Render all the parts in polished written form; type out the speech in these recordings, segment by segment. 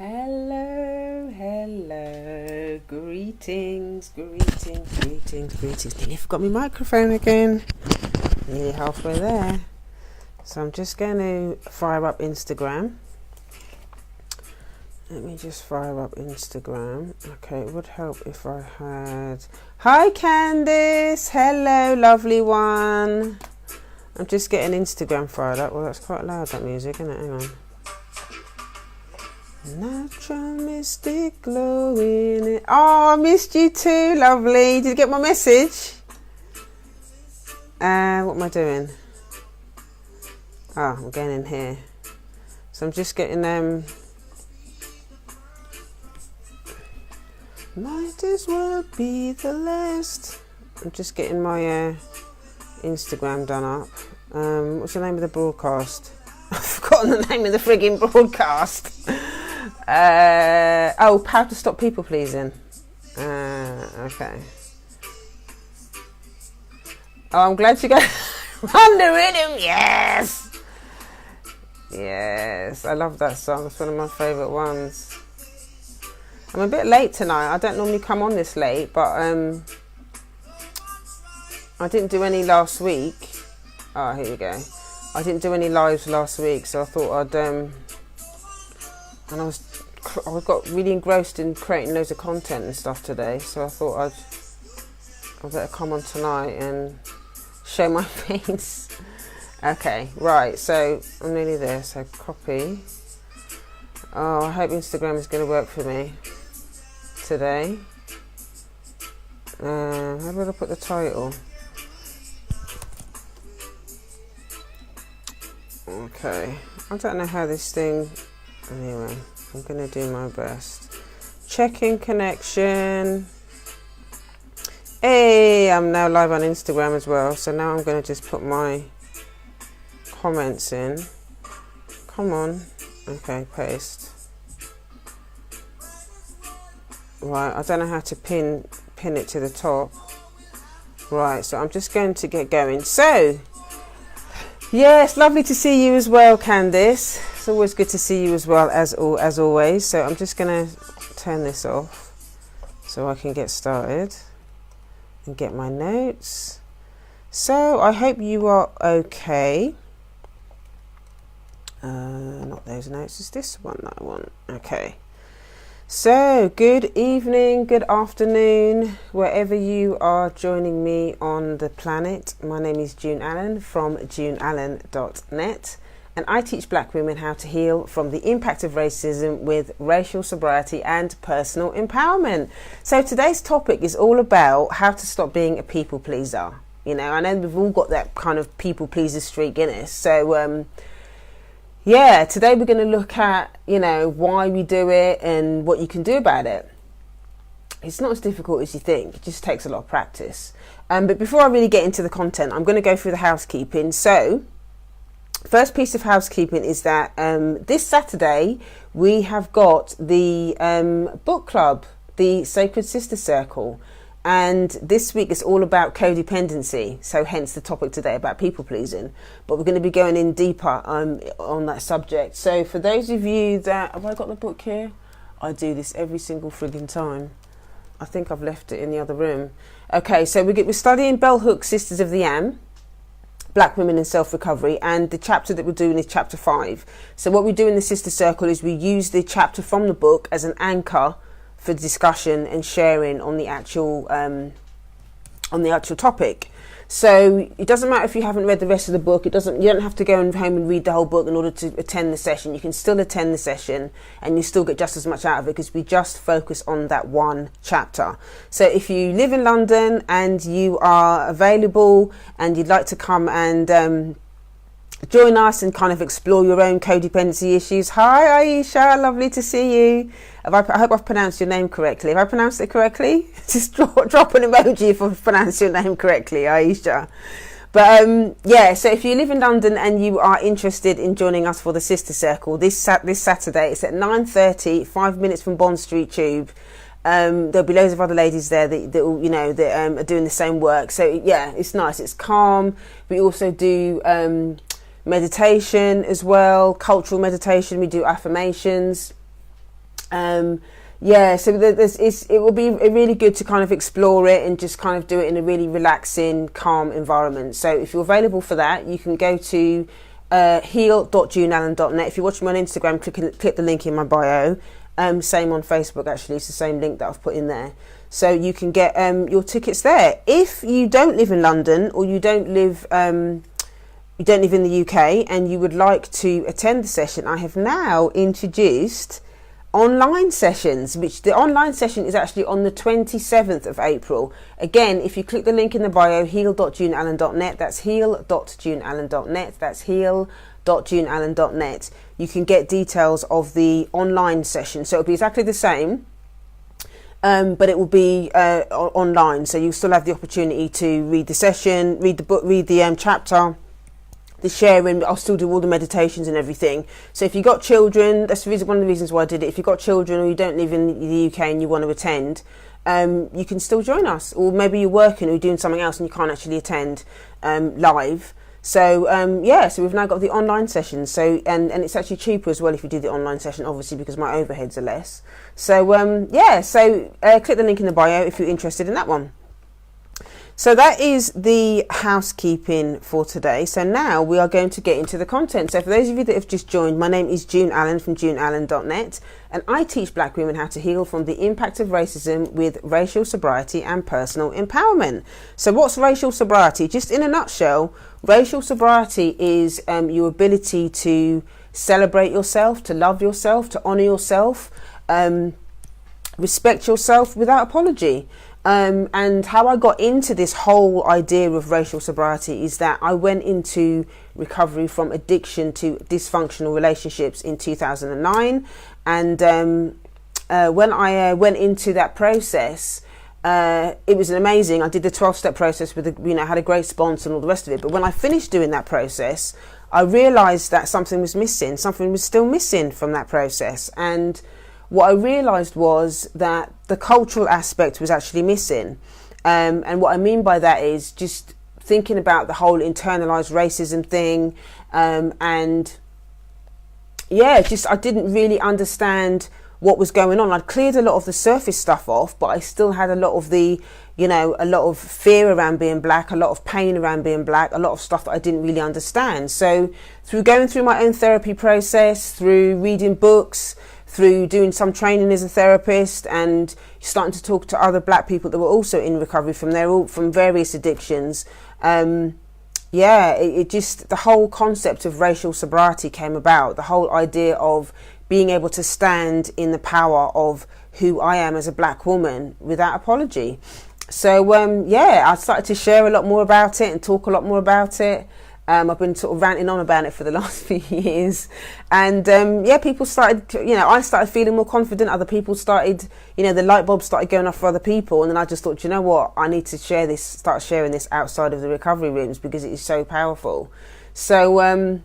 Hello, greetings. Nearly forgot my microphone again. Nearly halfway there. So I'm just going to fire up Instagram. Let me just fire up Instagram. Okay, it would help if I had... Hi Candice, hello lovely one. I'm just getting Instagram fired up. Well, that's quite loud, that music, isn't it? Hang on. Natural mystic glowing. Oh, I missed you too, lovely. Did you get my message? What am I doing? Oh, I'm going in here. So I'm just getting might as well be the last. I'm just getting my Instagram done up. What's the name of the broadcast? I've forgotten the name of the frigging broadcast. How to stop people pleasing. Okay. Oh, I'm glad you got on the rhythm. Yes, I love that song. It's one of my favourite ones. I'm a bit late tonight. I don't normally come on this late, but I didn't do any last week. Oh, here we go. I didn't do any lives last week, so I thought I'd and I got really engrossed in creating loads of content and stuff today, so I thought I'd better come on tonight and show my face. Okay, right, so I'm nearly there, so copy. Oh, I hope Instagram is going to work for me today. How do I put the title? Okay, I don't know how this thing... Anyway, I'm going to do my best. Checking connection. Hey, I'm now live on Instagram as well. So now I'm going to just put my comments in. Come on. Okay, paste. Right, I don't know how to pin it to the top. Right, so I'm just going to get going. So, yes, lovely to see you as well, Candice. It's always good to see you as well, as always. So I'm just going to turn this off so I can get started and get my notes. So I hope you are okay. Not those notes, it's this one that I want. Okay. So good evening, good afternoon, wherever you are joining me on the planet. My name is June Allen from juneallen.net. And I teach black women how to heal from the impact of racism with racial sobriety and personal empowerment. So today's topic is all about how to stop being a people pleaser. You know, I know we've all got that kind of people pleaser streak in us. So, yeah, today we're going to look at, you know, why we do it and what you can do about it. It's not as difficult as you think. It just takes a lot of practice. But before I really get into the content, I'm going to go through the housekeeping. So, first piece of housekeeping is that this Saturday we have got the book club, the Sacred Sister Circle, and this week is all about codependency, so hence the topic today about people pleasing, but we're going to be going in deeper on that subject. So for those of you that, have I got the book here? I do this every single frigging time. I think I've left it in the other room. Okay, so we're studying Bell Hooks' Sisters of the Yam, Black Women in Self-Recovery, and the chapter that we're doing is chapter 5. So what we do in the Sister Circle is we use the chapter from the book as an anchor for discussion and sharing on the actual topic. So it doesn't matter if you haven't read the rest of the book. You don't have to go home and read the whole book in order to attend the session. You can still attend the session and you still get just as much out of it because we just focus on that one chapter. So if you live in London and you are available and you'd like to come and join us and kind of explore your own codependency issues. Hi Aisha, lovely to see you. I hope I've pronounced your name correctly. Have I pronounced it correctly? Just drop an emoji if I've pronounced your name correctly, Aisha. But yeah, so if you live in London and you are interested in joining us for the Sister Circle this Saturday, it's at 9:30, 5 minutes from Bond Street Tube. There'll be loads of other ladies there that are doing the same work. So yeah, it's nice. It's calm. We also do meditation as well, cultural meditation. We do affirmations. Yeah, so it will be really good to kind of explore it and just kind of do it in a really relaxing, calm environment. So if you're available for that, you can go to heal.juneallen.net. If you're watching me on Instagram, click the link in my bio. Same on Facebook, actually. It's the same link that I've put in there. So you can get your tickets there. If you don't live in London, or you don't live in the UK and you would like to attend the session, I have now introduced online sessions, which the online session is actually on the 27th of April. Again, if you click the link in the bio, heal.juneallen.net, that's heal.juneallen.net, that's heal.juneallen.net, you can get details of the online session. So it'll be exactly the same, but it will be online, so you still have the opportunity to read the session, read the book, read the chapter, the sharing. I'll still do all the meditations and everything. So if you've got children, that's one of the reasons why I did it. If you've got children or you don't live in the UK and you want to attend, you can still join us. Or maybe you're working or you're doing something else and you can't actually attend live. So so we've now got the online session. So and it's actually cheaper as well if you do the online session, obviously, because my overheads are less. So click the link in the bio if you're interested in that one. So that is the housekeeping for today. So now we are going to get into the content. So for those of you that have just joined, my name is June Allen from juneallen.net, and I teach black women how to heal from the impact of racism with racial sobriety and personal empowerment. So what's racial sobriety? Just in a nutshell, racial sobriety is your ability to celebrate yourself, to love yourself, to honour yourself, respect yourself without apology. And how I got into this whole idea of racial sobriety is that I went into recovery from addiction to dysfunctional relationships in 2009. And when I went into that process, it was amazing. I did the 12-step process with, had a great sponsor and all the rest of it. But when I finished doing that process, I realised that something was missing. Something was still missing from that process. And what I realised was that the cultural aspect was actually missing. And what I mean by that is just thinking about the whole internalized racism thing. I didn't really understand what was going on. I'd cleared a lot of the surface stuff off, but I still had a lot of the, a lot of fear around being black, a lot of pain around being black, a lot of stuff that I didn't really understand. So through going through my own therapy process, through reading books, through doing some training as a therapist and starting to talk to other black people that were also in recovery from various addictions, the whole concept of racial sobriety came about. The whole idea of being able to stand in the power of who I am as a black woman without apology. So I started to share a lot more about it and talk a lot more about it. I've been sort of ranting on about it for the last few years. And people started, I started feeling more confident. Other people started, the light bulb started going off for other people. And then I just thought, you know what, I need to start sharing this outside of the recovery rooms because it is so powerful. So, and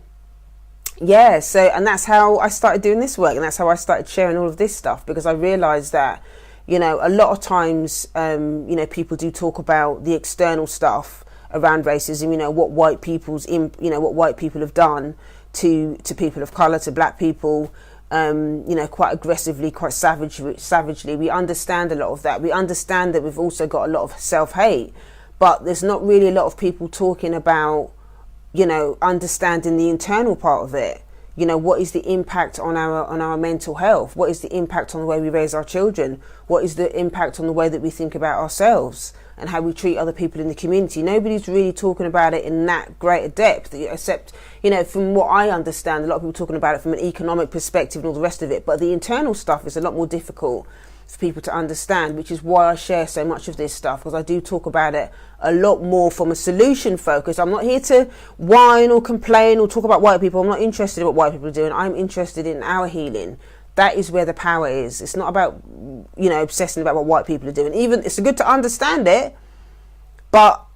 that's how I started doing this work. And that's how I started sharing all of this stuff, because I realised that, a lot of times, people do talk about the external stuff around racism, what white people have done to people of colour, to black people, quite aggressively, quite savagely. We understand a lot of that. We understand that we've also got a lot of self-hate, but there's not really a lot of people talking about, understanding the internal part of it. What is the impact on our mental health? What is the impact on the way we raise our children? What is the impact on the way that we think about ourselves and how we treat other people in the community? Nobody's really talking about it in that great a depth, except, from what I understand, a lot of people talking about it from an economic perspective and all the rest of it. But the internal stuff is a lot more difficult for people to understand, which is why I share so much of this stuff, because I do talk about it a lot more from a solution focus. I'm not here to whine or complain or talk about white people. I'm not interested in what white people are doing. I'm interested in our healing. That is where the power is. It's not about, obsessing about what white people are doing. Even it's good to understand it, but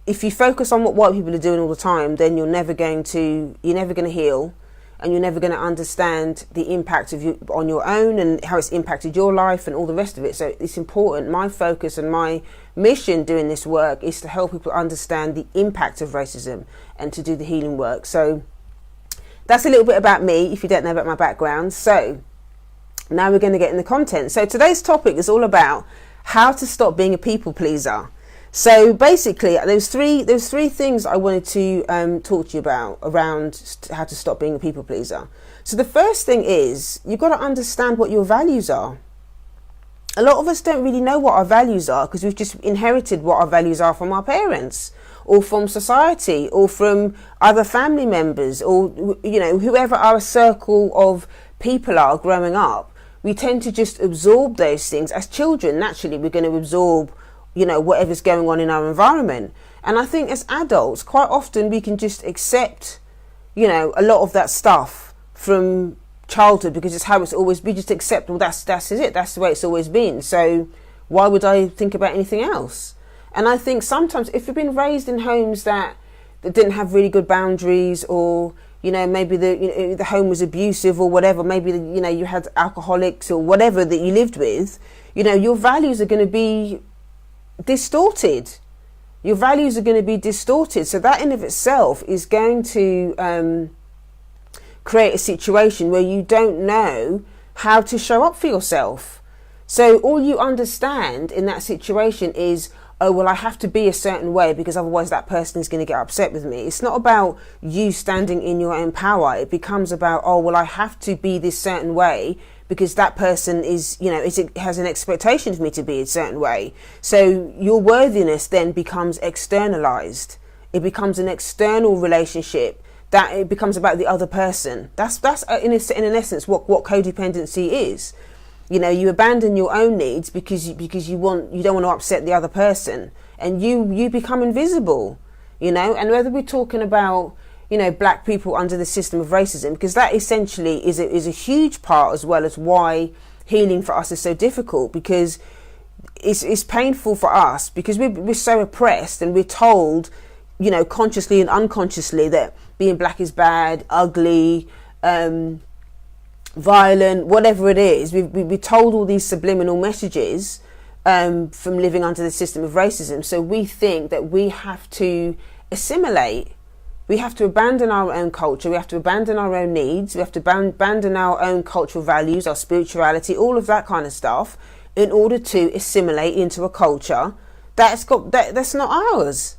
if you focus on what white people are doing all the time, then you're never going to heal, and you're never going to understand the impact of you on your own and how it's impacted your life and all the rest of it. So it's important. My focus and my mission doing this work is to help people understand the impact of racism and to do the healing work. So that's a little bit about me, if you don't know about my background. So Now we're going to get in the content. So today's topic is all about how to stop being a people pleaser. So basically, there's three things I wanted to talk to you about around how to stop being a people pleaser. So the first thing is you've got to understand what your values are. A lot of us don't really know what our values are because we've just inherited what our values are from our parents or from society or from other family members or, whoever our circle of people are growing up. We tend to just absorb those things. As children, naturally, we're going to absorb, whatever's going on in our environment. And I think as adults, quite often we can just accept, a lot of that stuff from childhood because it's how it's always been. Just accept, well, that's it. That's the way it's always been. So why would I think about anything else? And I think sometimes if you've been raised in homes that didn't have really good boundaries, or maybe the home was abusive or whatever, maybe you had alcoholics or whatever that you lived with, your values are going to be distorted. Your values are going to be distorted. So that in of itself is going to create a situation where you don't know how to show up for yourself. So all you understand in that situation is, oh, well, I have to be a certain way because otherwise that person is going to get upset with me. It's not about you standing in your own power. It becomes about, oh, well, I have to be this certain way because that person is, has an expectation of me to be a certain way. So your worthiness then becomes externalized. It becomes an external relationship that it becomes about the other person. That's in an essence what codependency is. You abandon your own needs because you don't want to upset the other person, and you become invisible. And whether we're talking about black people under the system of racism, because that essentially is a huge part as well as why healing for us is so difficult, because it's painful for us because we're so oppressed and we're told, consciously and unconsciously, that being black is bad, ugly, violent, whatever it is. We're told all these subliminal messages from living under the system of racism. So we think that we have to assimilate. We have to abandon our own culture. We have to abandon our own needs. We have to abandon our own cultural values, our spirituality, all of that kind of stuff, in order to assimilate into a culture that's not ours.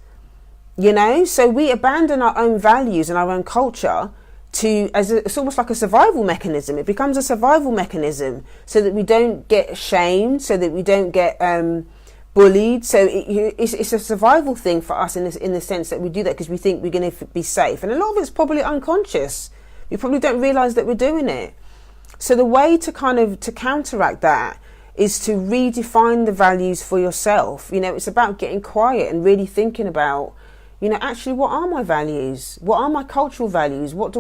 So we abandon our own values and our own culture it's almost like a survival mechanism. It becomes a survival mechanism so that we don't get shamed, so that we don't get bullied. So it's a survival thing for us in the sense that we do that because we think we're going to be safe. And a lot of it's probably unconscious. We probably don't realize that we're doing it. So the way to counteract that is to redefine the values for yourself. It's about getting quiet and really thinking about, actually, what are my values? What are my cultural values? What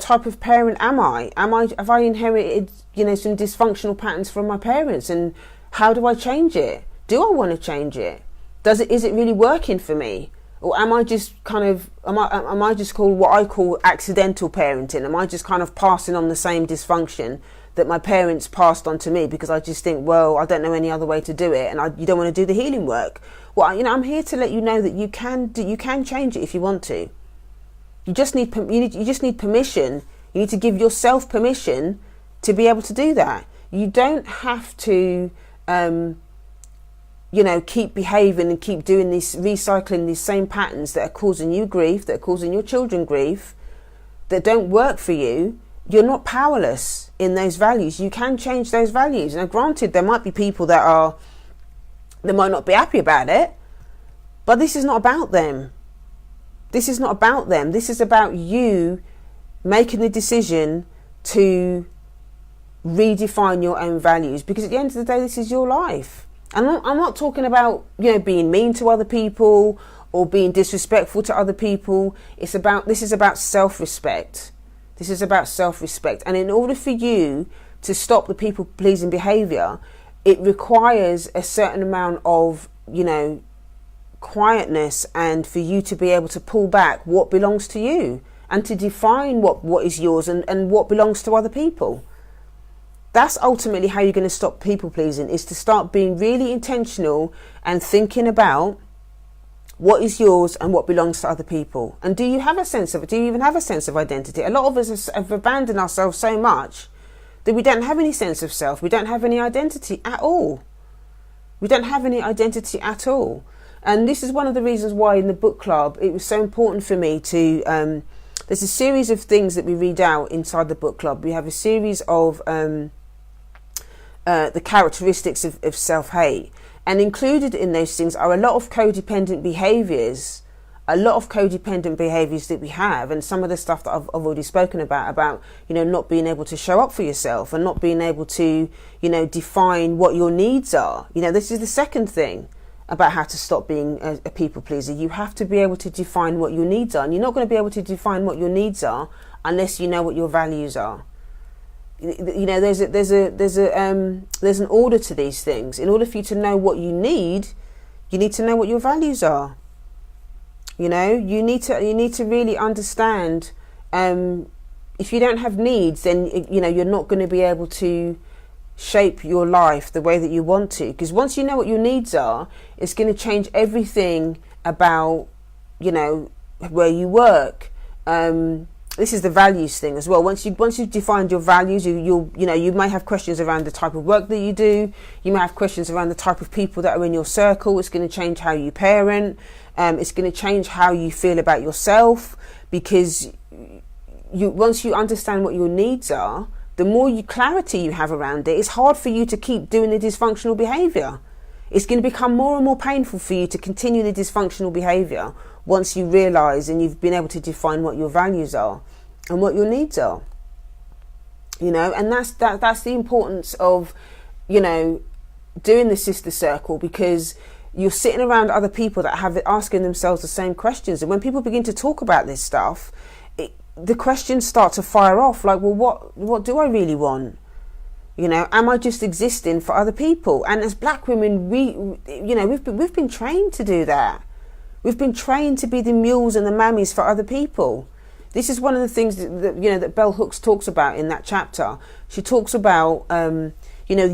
type of parent am I? Have I inherited, some dysfunctional patterns from my parents? And how do I change it? Do I want to change it? Is it really working for me? Or am I just am I just called what I call accidental parenting? Am I just kind of passing on the same dysfunction that my parents passed on to me because I just think, well, I don't know any other way to do it, and you don't want to do the healing work? Well, I'm here to let you know that you can change it if you want to. You just need permission. You need to give yourself permission to be able to do that. You don't have to, keep behaving and keep doing this, recycling these same patterns that are causing you grief, that are causing your children grief, that don't work for you. You're not powerless in those values. You can change those values. Now, granted, there might be people that might not be happy about it, but this is not about them. This is not about them. This is about you making the decision to redefine your own values, because at the end of the day, this is your life. And I'm not talking about, being mean to other people or being disrespectful to other people. This is about self-respect. This is about self-respect. And in order for you to stop the people-pleasing behaviour, it requires a certain amount of, quietness, and for you to be able to pull back what belongs to you and to define what is yours and what belongs to other people. That's ultimately how you're going to stop people-pleasing, is to start being really intentional and thinking about what is yours and what belongs to other people. And do you have a sense of it? Do you even have a sense of identity? A lot of us have abandoned ourselves so much that we don't have any sense of self. We don't have any identity at all. We don't have any identity at all. And this is one of the reasons why in the book club it was so important for me to, there's a series of things that we read out inside the book club. We have a series of the characteristics of self-hate. And included in those things are a lot of codependent behaviours, that we have, and some of the stuff that I've already spoken about, not being able to show up for yourself and not being able to, define what your needs are. This is the second thing about how to stop being a people pleaser. You have to be able to define what your needs are, and you're not going to be able to define what your needs are unless you know what your values are. There's an order to these things. In order for you to know what you need to know what your values are. You need to really understand. If you don't have needs, then you're not going to be able to shape your life the way that you want to. Because once you know what your needs are, it's going to change everything about where you work. This is the values thing as well. Once you've defined your values, you may have questions around the type of work that you do. You may have questions around the type of people that are in your circle. It's going to change how you parent. It's going to change how you feel about yourself, because once you understand what your needs are, the more clarity you have around it, it's hard for you to keep doing the dysfunctional behaviour. It's going to become more and more painful for you to continue the dysfunctional behaviour once you realise and you've been able to define what your values are and what your needs are. And that's the importance of, doing the sister circle, because you're sitting around other people that have asking themselves the same questions. And when people begin to talk about this stuff, the questions start to fire off like, well, what do I really want? Am I just existing for other people? And as black women, we've been trained to do that. We've been trained to be the mules and the mammies for other people. This is one of the things that Bell Hooks talks about in that chapter. She talks about the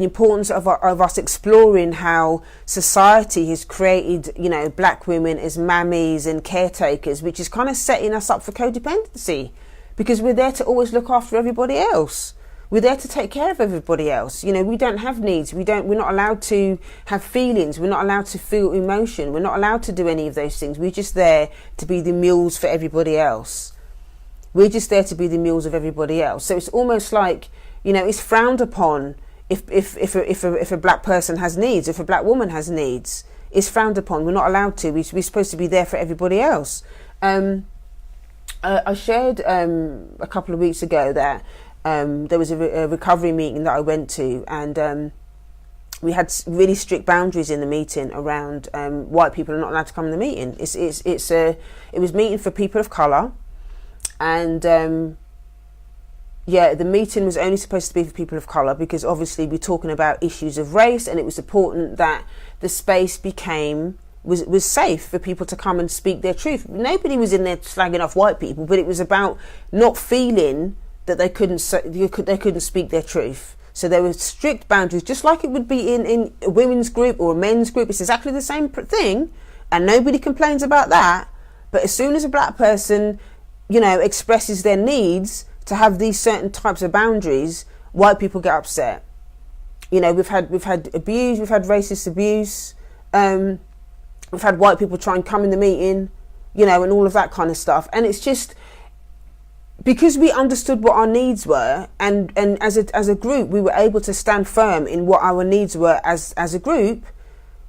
importance of us exploring how society has created black women as mammies and caretakers, which is kind of setting us up for codependency, because we're there to always look after everybody else. We're there to take care of everybody else. We don't have needs. We're not allowed to have feelings. We're not allowed to feel emotion. We're not allowed to do any of those things. We're just there to be the mules for everybody else. We're just there to be the mules of everybody else. So it's almost like, it's frowned upon if a black person has needs, if a black woman has needs. It's frowned upon. We're not allowed to. We're supposed to be there for everybody else. I shared a couple of weeks ago that there was a recovery meeting that I went to, and we had really strict boundaries in the meeting around white people are not allowed to come in the meeting. It was meeting for people of colour, and the meeting was only supposed to be for people of colour, because obviously we're talking about issues of race, and it was important that the space was safe for people to come and speak their truth. Nobody was in there slagging off white people, but it was about not feeling that they couldn't speak their truth. So there were strict boundaries, just like it would be in a women's group or a men's group. It's exactly the same thing, and nobody complains about that. But as soon as a black person, expresses their needs to have these certain types of boundaries, white people get upset. We've had abuse, we've had racist abuse, we've had white people try and come in the meeting, and all of that kind of stuff. And it's just because we understood what our needs were, and as a group we were able to stand firm in what our needs were as a group.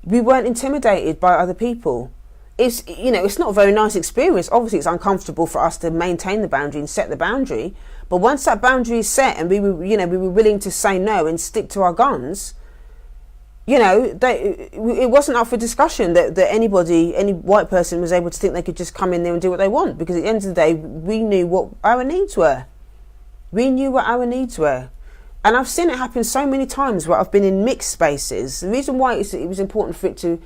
We weren't intimidated by other people. It's not a very nice experience. Obviously it's uncomfortable for us to maintain the boundary and set the boundary, but once that boundary is set and we were willing to say no and stick to our guns, it wasn't up for discussion that any white person was able to think they could just come in there and do what they want, because at the end of the day, we knew what our needs were. And I've seen it happen so many times where I've been in mixed spaces. The reason why it was important for it to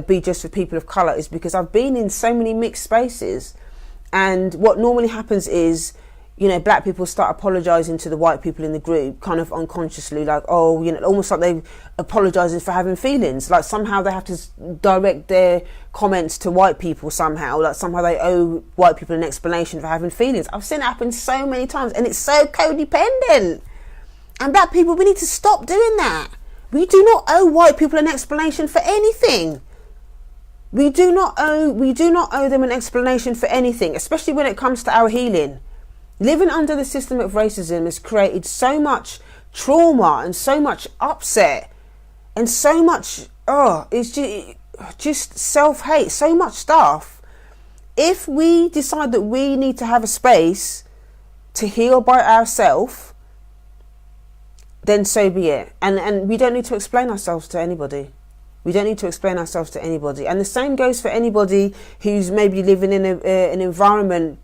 be just for people of colour is because I've been in so many mixed spaces, and what normally happens is, black people start apologising to the white people in the group, kind of unconsciously, like, almost like they're apologising for having feelings. Like somehow they have to direct their comments to white people somehow. Like somehow they owe white people an explanation for having feelings. I've seen it happen so many times, and it's so codependent. And black people, we need to stop doing that. We do not owe white people an explanation for anything. We do not owe them an explanation for anything, especially when it comes to our healing. Living under the system of racism has created so much trauma and so much upset and so much, it's just self-hate, so much stuff. If we decide that we need to have a space to heal by ourselves, then so be it. And we don't need to explain ourselves to anybody. We don't need to explain ourselves to anybody. And the same goes for anybody who's maybe living in an environment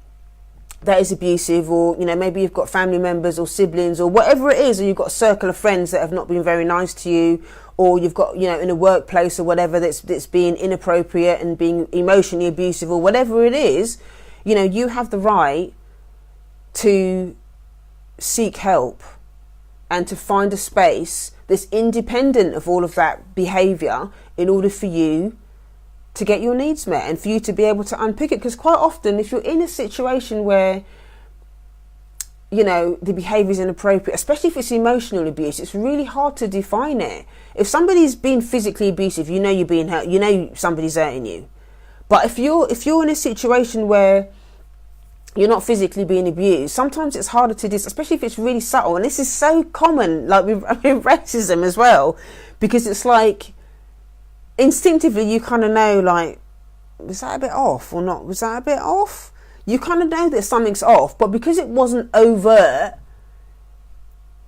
that is abusive, or, you know, maybe you've got family members or siblings or whatever it is, or you've got a circle of friends that have not been very nice to you, or you've got, you know, in a workplace or whatever that's being inappropriate and being emotionally abusive or whatever it is. You know, you have the right to seek help and to find a space that's independent of all of that behaviour in order for you to get your needs met and for you to be able to unpick it. Because quite often, if you're in a situation where, you know, the behaviour is inappropriate, especially if it's emotional abuse, it's really hard to define it. If somebody's been physically abusive, you know you're being hurt, you know somebody's hurting you. But if you're in a situation where you're not physically being abused, sometimes it's harder to especially if it's really subtle. And this is so common, like with racism as well, because it's like instinctively you kind of know, like, was that a bit off or not? Was that a bit off? You kind of know that something's off, but because it wasn't overt,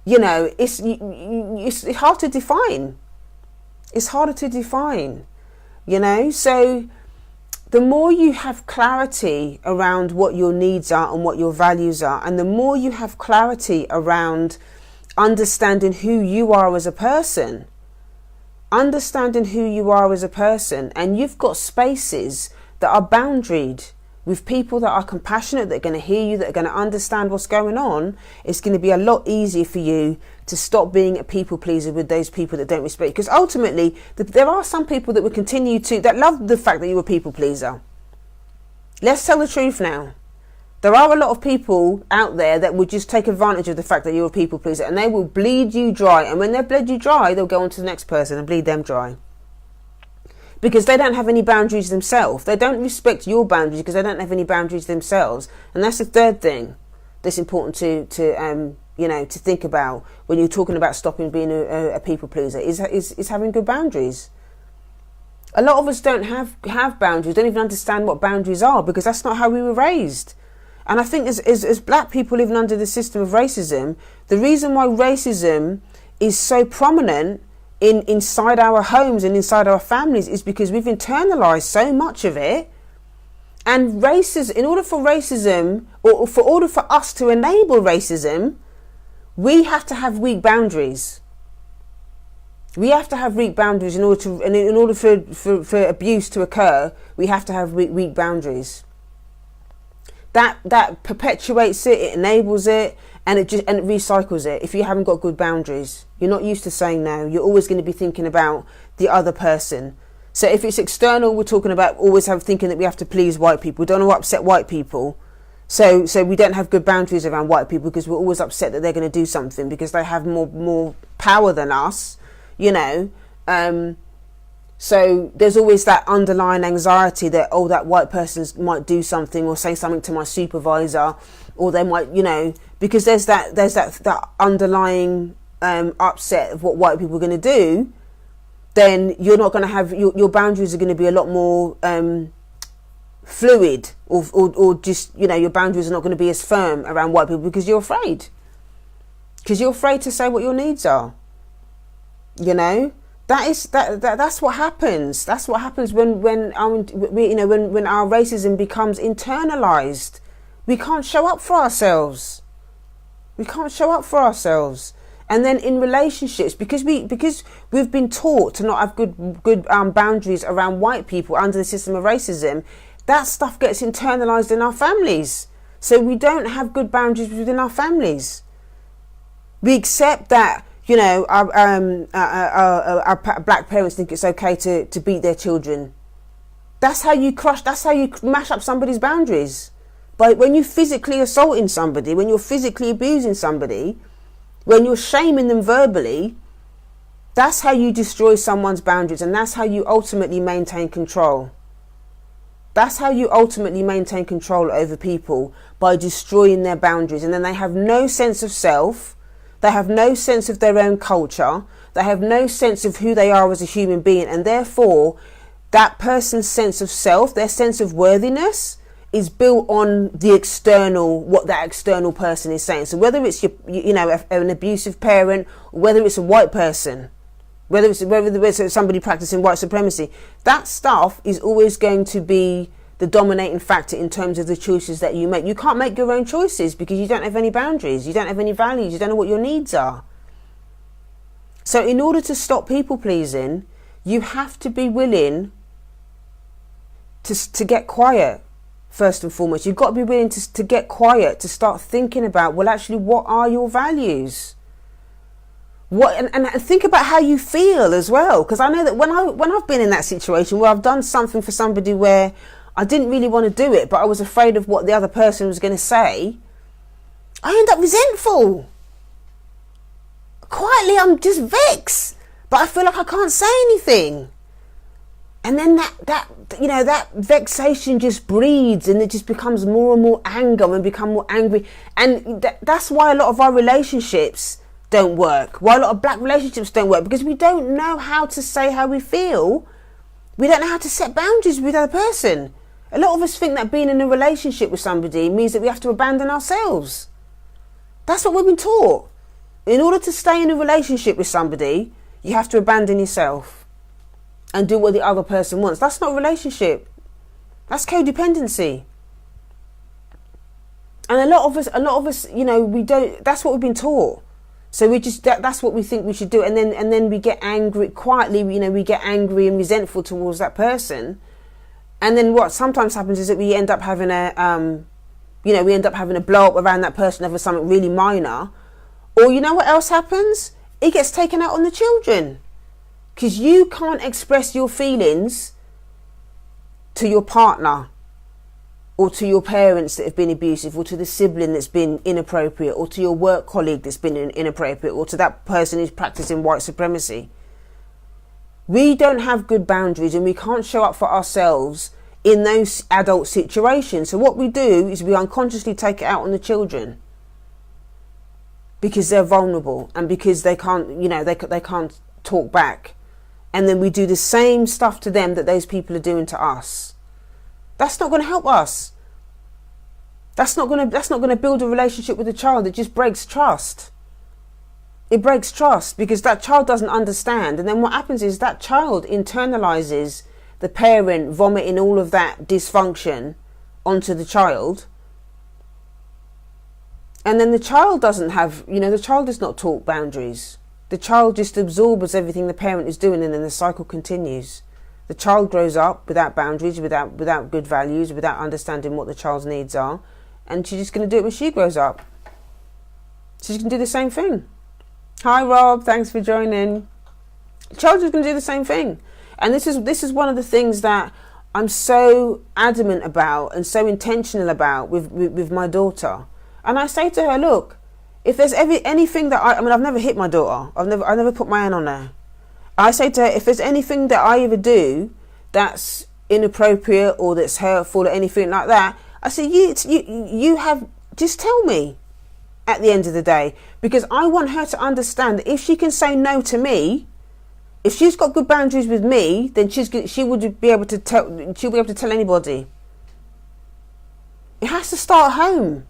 you know, it's hard to define. It's harder to define, you know. So the more you have clarity around what your needs are and what your values are, and the more you have clarity around understanding who you are as a person, and you've got spaces that are boundaried with people that are compassionate, that are going to hear you, that are going to understand what's going on, it's going to be a lot easier for you to stop being a people pleaser with those people that don't respect you. Because ultimately, there are some people that will continue that love the fact that you're a people pleaser. Let's tell the truth now. There are a lot of people out there that would just take advantage of the fact that you're a people pleaser, and they will bleed you dry. And when they've bled you dry, they'll go on to the next person and bleed them dry. Because they don't have any boundaries themselves. They don't respect your boundaries because they don't have any boundaries themselves. And that's the third thing that's important to think about when you're talking about stopping being a people pleaser is having good boundaries. A lot of us don't have boundaries, don't even understand what boundaries are, because that's not how we were raised. And I think as black people living under the system of racism, the reason why racism is so prominent inside our homes and inside our families is because we've internalized so much of it. And in order for racism, or for order for us to enable racism, we have to have weak boundaries. We have to have weak boundaries in order for abuse to occur. We have to have weak boundaries. That perpetuates it, it enables it, and it recycles it. If you haven't got good boundaries, you're not used to saying no. You're always going to be thinking about the other person. So if it's external, we're talking about thinking that we have to please white people. We don't want to upset white people. So we don't have good boundaries around white people because we're always upset that they're going to do something because they have more power than us, you know. So there's always that underlying anxiety that, that white person might do something or say something to my supervisor, or they might, you know, because there's that underlying upset of what white people are going to do. Then you're not going to have your boundaries are going to be a lot more fluid, or just, you know, your boundaries are not going to be as firm around white people because you're afraid to say what your needs are, you know. That's what happens. That's what happens when our racism becomes internalized. We can't show up for ourselves. And then in relationships, because we've been taught to not have good boundaries around white people under the system of racism, that stuff gets internalized in our families. So we don't have good boundaries within our families. We accept that, you know, our black parents think it's okay to beat their children. That's how you mash up somebody's boundaries. But when you're physically assaulting somebody, when you're physically abusing somebody, When you're shaming them verbally, that's how you destroy someone's boundaries, and that's how you ultimately maintain control. That's how you ultimately maintain control over people, by destroying their boundaries. And then they have no sense of self. They have no sense of their own culture. They have no sense of who they are as a human being. And therefore, that person's sense of self, their sense of worthiness, is built on the external, what that external person is saying. So whether it's an abusive parent, or whether it's a white person, whether it's somebody practicing white supremacy, that stuff is always going to be the dominating factor in terms of the choices that you make. You can't make your own choices because you don't have any boundaries, you don't have any values, you don't know what your needs are. So in order to stop people pleasing, you have to be willing to get quiet. First and foremost, you've got to be willing to get quiet, to start thinking about, well, actually, what are your values? And think about how you feel as well. Because I know that when I've been in that situation where I've done something for somebody where I didn't really want to do it, but I was afraid of what the other person was going to say, I end up resentful. Quietly, I'm just vexed, but I feel like I can't say anything. And then that vexation just breeds, and it just becomes more and more anger, and become more angry. And that's why a lot of our relationships don't work. Why a lot of black relationships don't work, because we don't know how to say how we feel. We don't know how to set boundaries with the other person. A lot of us think that being in a relationship with somebody means that we have to abandon ourselves. That's what we've been taught. In order to stay in a relationship with somebody, you have to abandon yourself and do what the other person wants. That's not a relationship. That's codependency. And a lot of us, we don't. That's what we've been taught. So we just that's what we think we should do, and then we get angry quietly. We get angry and resentful towards that person, and then what sometimes happens is that we end up having a blow up around that person over something really minor, or you know what else happens? It gets taken out on the children, because you can't express your feelings to your partner, or to your parents that have been abusive, or to the sibling that's been inappropriate, or to your work colleague that's been inappropriate, or to that person who's practicing white supremacy. We don't have good boundaries, and we can't show up for ourselves in those adult situations. So what we do is we unconsciously take it out on the children, because they're vulnerable and because they can't, they can't talk back. And then we do the same stuff to them that those people are doing to us. That's not going to help us. That's not going to build a relationship with the child. It just breaks trust. It breaks trust because that child doesn't understand. And then what happens is that child internalizes the parent vomiting all of that dysfunction onto the child. And then the child doesn't have, the child is not taught boundaries. The child just absorbs everything the parent is doing, and then the cycle continues. The child grows up without boundaries, without good values, without understanding what the child's needs are. And she's just going to do it when she grows up. She's going to do the same thing. Hi, Rob. Thanks for joining. The child's going to do the same thing. And this is one of the things that I'm so adamant about and so intentional about with my daughter. And I say to her, look, if there's anything that I've never hit my daughter. I've never put my hand on her. I say to her, if there's anything that I ever do that's inappropriate or that's hurtful or anything like that, I say, you have, just tell me at the end of the day, because I want her to understand that if she can say no to me, if she's got good boundaries with me, then she'll be able to tell anybody. It has to start at home.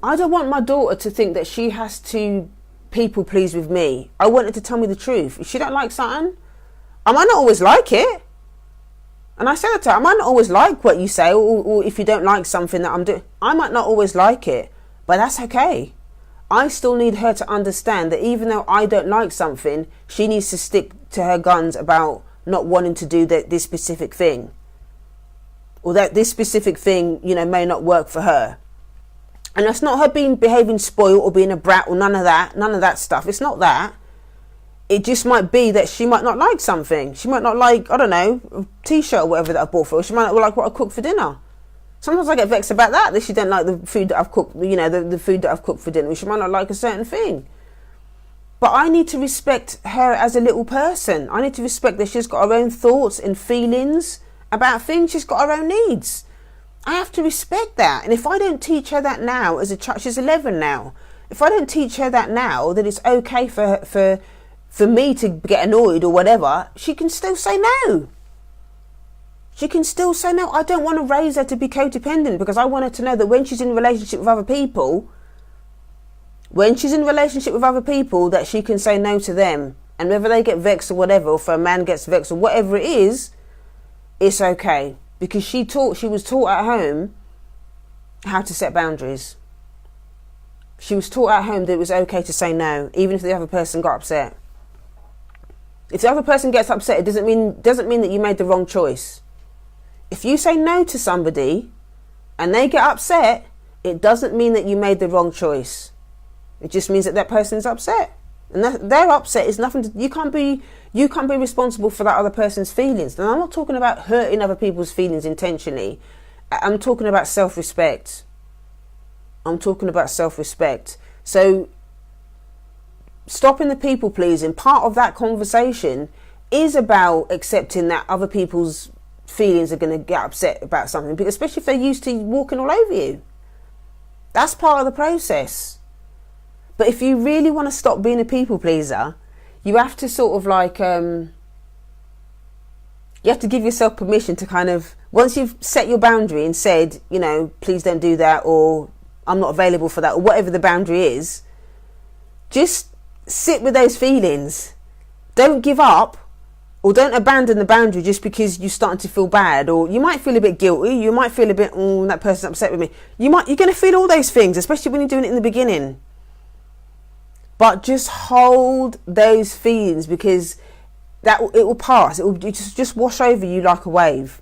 I don't want my daughter to think that she has to people please with me. I want her to tell me the truth. If she don't like something, I might not always like it. And I said that to her, I might not always like what you say, or if you don't like something that I'm doing, I might not always like it, but that's okay. I still need her to understand that even though I don't like something, she needs to stick to her guns about not wanting to do this specific thing, or that this specific thing, may not work for her. And that's not her behaving spoiled or being a brat or none of that stuff. It's not that. It just might be that she might not like something. She might not like, I don't know, a t-shirt or whatever that I bought for her. She might not like what I cooked for dinner. Sometimes I get vexed about that she don't like the food that I've cooked, the food that I've cooked for dinner. She might not like a certain thing. But I need to respect her as a little person. I need to respect that she's got her own thoughts and feelings about things. She's got her own needs. I have to respect that. And if I don't teach her that now as a child, she's 11 now. If I don't teach her that now, that it's okay for me to get annoyed or whatever, she can still say no. She can still say no. I don't want to raise her to be codependent, because I want her to know that when she's in a relationship with other people, that she can say no to them. And whether they get vexed or whatever, or if a man gets vexed or whatever it is, it's okay. Because she was taught at home how to set boundaries. She was taught at home that it was okay to say no, even if the other person got upset. If the other person gets upset, it doesn't mean that you made the wrong choice. If you say no to somebody and they get upset, it doesn't mean that you made the wrong choice. It just means that that person's upset. And their upset is nothing to, you can't be responsible for that other person's feelings. And I'm not talking about hurting other people's feelings intentionally. I'm talking about self-respect. So stopping the people pleasing, part of that conversation is about accepting that other people's feelings are going to get upset about something, because especially if they're used to walking all over you. That's part of the process. But if you really want to stop being a people pleaser, you have to sort of like, you have to give yourself permission to kind of, once you've set your boundary and said, please don't do that, or I'm not available for that, or whatever the boundary is, just sit with those feelings. Don't give up, or don't abandon the boundary just because you're starting to feel bad, or you might feel a bit guilty, you might feel a bit, that person's upset with me. You're going to feel all those things, especially when you're doing it in the beginning. But just hold those feelings, because it will pass. It will just wash over you like a wave.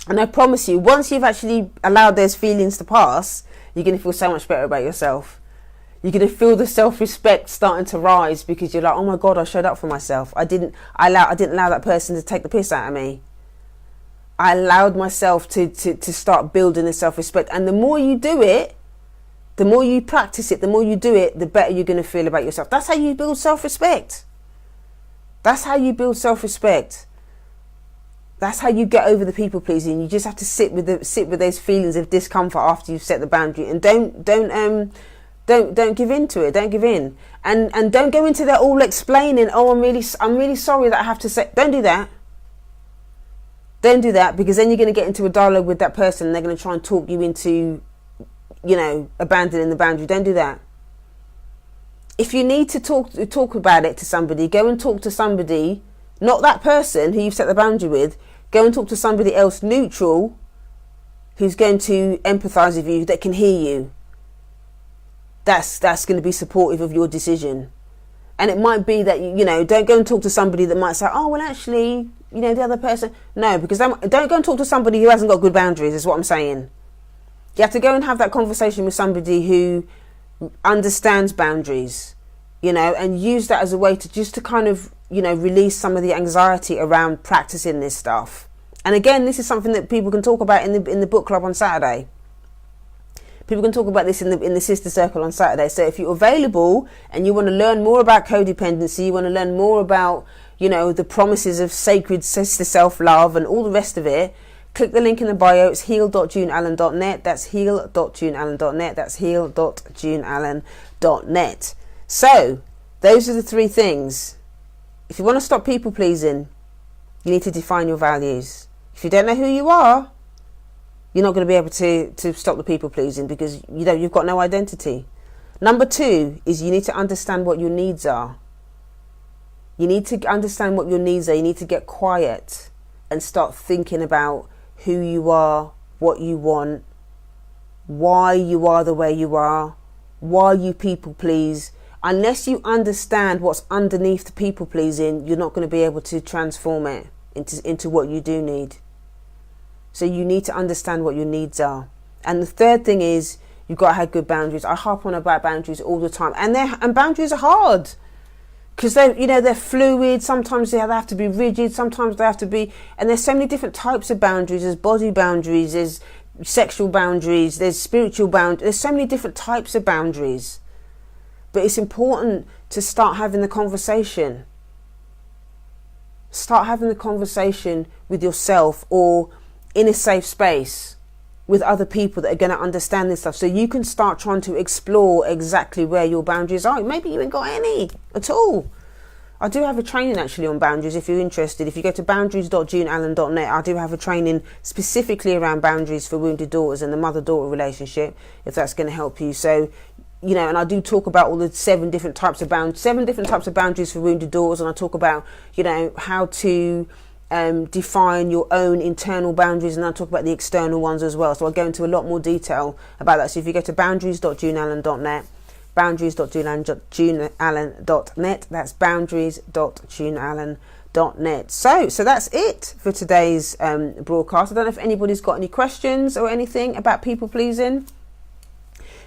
And I promise you, once you've actually allowed those feelings to pass, you're going to feel so much better about yourself. You're going to feel the self-respect starting to rise, because you're like, oh my God, I showed up for myself. I didn't allow that person to take the piss out of me. I allowed myself to start building the self-respect. And the more you do it, the more you practice it, the more you do it, the better you're going to feel about yourself. That's how you build self-respect. That's how you build self-respect. That's how you get over the people pleasing. You just have to sit with those feelings of discomfort after you've set the boundary, and don't give in to it. Don't give in, and don't go into that all explaining. Oh, I'm really sorry that I have to say. Don't do that. Don't do that, because then you're going to get into a dialogue with that person, and they're going to try and talk you into, abandoning the boundary. Don't do that. If you need to talk about it to somebody, go and talk to somebody, not that person who you've set the boundary with. Go and talk to somebody else neutral, who's going to empathise with you, that can hear you. That's going to be supportive of your decision. And it might be that, don't go and talk to somebody that might say, oh, well, actually, the other person. No, because don't go and talk to somebody who hasn't got good boundaries, is what I'm saying. You have to go and have that conversation with somebody who understands boundaries, and use that as a way to kind of, release some of the anxiety around practicing this stuff. And again, this is something that people can talk about in the book club on Saturday. People can talk about this in the sister circle on Saturday. So if you're available and you want to learn more about codependency, you want to learn more about, the promises of sacred sister self-love and all the rest of it, click the link in the bio. It's heal.juneallen.net. That's heal.juneallen.net. That's heal.juneallen.net. So those are the three things. If you want to stop people pleasing, you need to define your values. If you don't know who you are, you're not going to be able to stop the people pleasing, because you've got no identity. Number 2 is you need to understand what your needs are. You need to understand what your needs are. You need to get quiet and start thinking about who you are, what you want, why you are the way you are, why you people please. Unless you understand what's underneath the people pleasing, you're not going to be able to transform it into what you do need. So you need to understand what your needs are. And the third thing is, you've got to have good boundaries. I harp on about boundaries all the time, and boundaries are hard, because they're fluid. Sometimes they have to be rigid. Sometimes they have to be, and there's so many different types of boundaries. There's body boundaries. There's sexual boundaries, there's spiritual boundaries, there's so many different types of boundaries. But it's important to start having the conversation. Start having the conversation with yourself or in a safe space with other people that are going to understand this stuff, so you can start trying to explore exactly where your boundaries are. Maybe you ain't got any at all. I do have a training actually on boundaries if you're interested. If you go to boundaries.juneallen.net, I do have a training specifically around boundaries for wounded daughters and the mother-daughter relationship, if that's going to help you. So, you know, and I do talk about all the seven different types of boundaries for wounded daughters, and I talk about, you know, how to define your own internal boundaries, and I'll talk about the external ones as well. So I'll go into a lot more detail about that. So if you go to boundaries.juneallen.net, boundaries.juneallen.net, that's boundaries.juneallen.net. So that's it for today's broadcast. I don't know if anybody's got any questions or anything about people pleasing.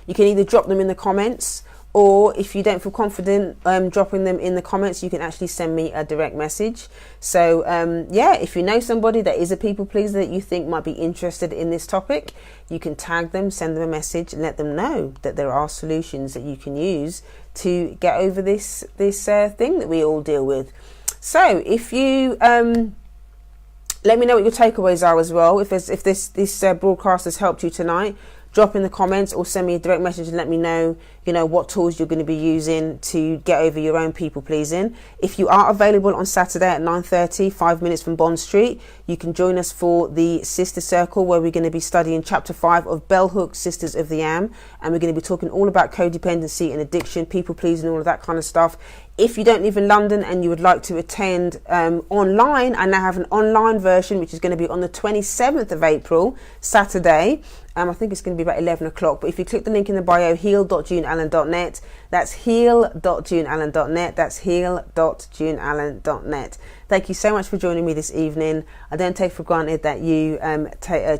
You can either drop them in the comments, or if you don't feel confident dropping them in the comments, you can actually send me a direct message. So yeah, if you know somebody that is a people pleaser that you think might be interested in this topic, you can tag them, send them a message, and let them know that there are solutions that you can use to get over this thing that we all deal with. So if you let me know what your takeaways are as well. If this broadcast has helped you tonight, drop in the comments or send me a direct message and let me know, you know, what tools you're going to be using to get over your own people pleasing. If you are available on Saturday at 9:30, 5 minutes from Bond Street, you can join us for the Sister Circle, where we're going to be studying chapter 5 of Bell Hooks Sisters of the Am, and we're going to be talking all about codependency and addiction, people pleasing, all of that kind of stuff. If you don't live in London and you would like to attend online, I now have an online version which is going to be on the 27th of April, Saturday. I think it's going to be about 11 o'clock. But if you click the link in the bio, heal.juneallen.net, that's heal.juneallen.net, that's heal.juneallen.net. Thank you so much for joining me this evening. I don't take for granted that you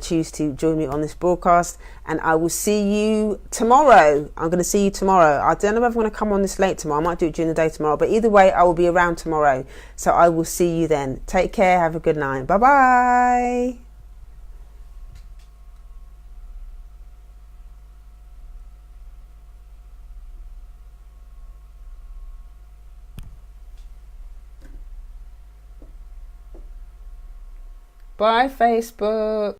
choose to join me on this broadcast, and I will see you tomorrow. I'm going to see you tomorrow. I don't know if I'm going to come on this late tomorrow. I might do it during the day tomorrow, but either way, I will be around tomorrow. So I will see you then. Take care. Have a good night. Bye-bye. Bye, Facebook.